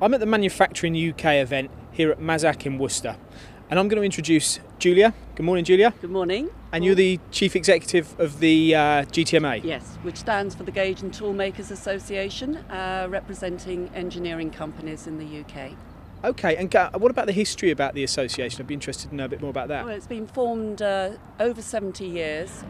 I'm at the Manufacturing UK event here at MAZAK in Worcester, and I'm going to introduce Julia. Good morning, Julia. Good morning. And you're the Chief Executive of the GTMA? Yes, which stands for the Gauge and Toolmakers Association, representing engineering companies in the UK. Okay, and what about the history about the association? I'd be interested to know a bit more about that. Well, it's been formed over 70 years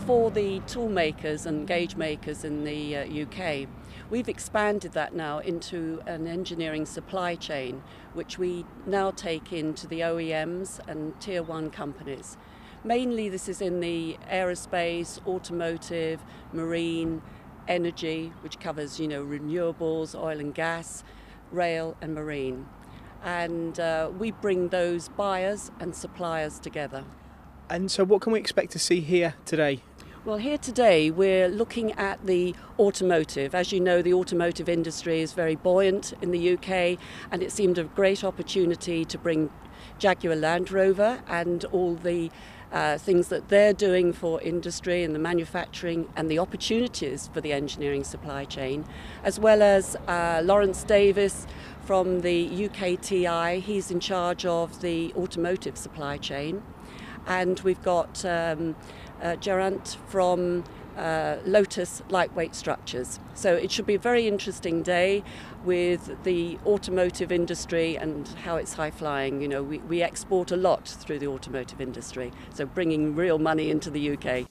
for the tool makers and gauge makers in the UK. We've expanded that now into an engineering supply chain, which we now take into the OEMs and Tier 1 companies. Mainly this is in the aerospace, automotive, marine, energy, which covers, renewables, oil and gas, rail and marine. And we bring those buyers and suppliers together. And so what can we expect to see here today? Well, here today we're looking at the automotive. As you know, the automotive industry is very buoyant in the UK, and it seemed a great opportunity to bring Jaguar Land Rover and all the things that they're doing for industry and the manufacturing and the opportunities for the engineering supply chain, as well as Lawrence Davis from the UKTI. He's in charge of the automotive supply chain. And we've got Gerant from Lotus Lightweight Structures. So it should be a very interesting day with the automotive industry and how it's high flying. We export a lot through the automotive industry, so bringing real money into the UK.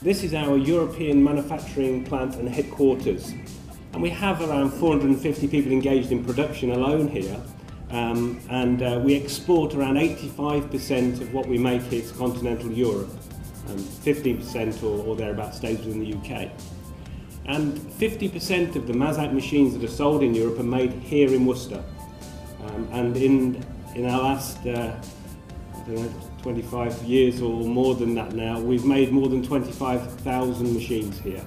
This is our European manufacturing plant and headquarters, and we have around 450 people engaged in production alone here, and we export around 85% of what we make here to continental Europe, and 15% or thereabouts stays within the UK. And 50% of the MAZAK machines that are sold in Europe are made here in Worcester, and in our last 25 years or more than that now, we've made more than 25,000 machines here.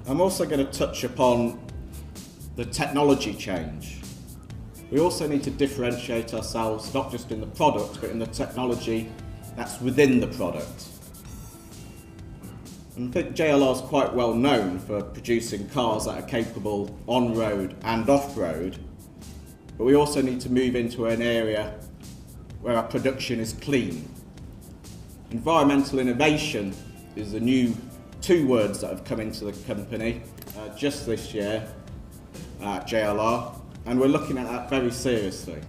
I'm also going to touch upon the technology change. We also need to differentiate ourselves not just in the product but in the technology that's within the product. I think JLR is quite well known for producing cars that are capable on-road and off-road, but we also need to move into an area where our production is clean. Environmental innovation is the new two words that have come into the company just this year at JLR, and we're looking at that very seriously.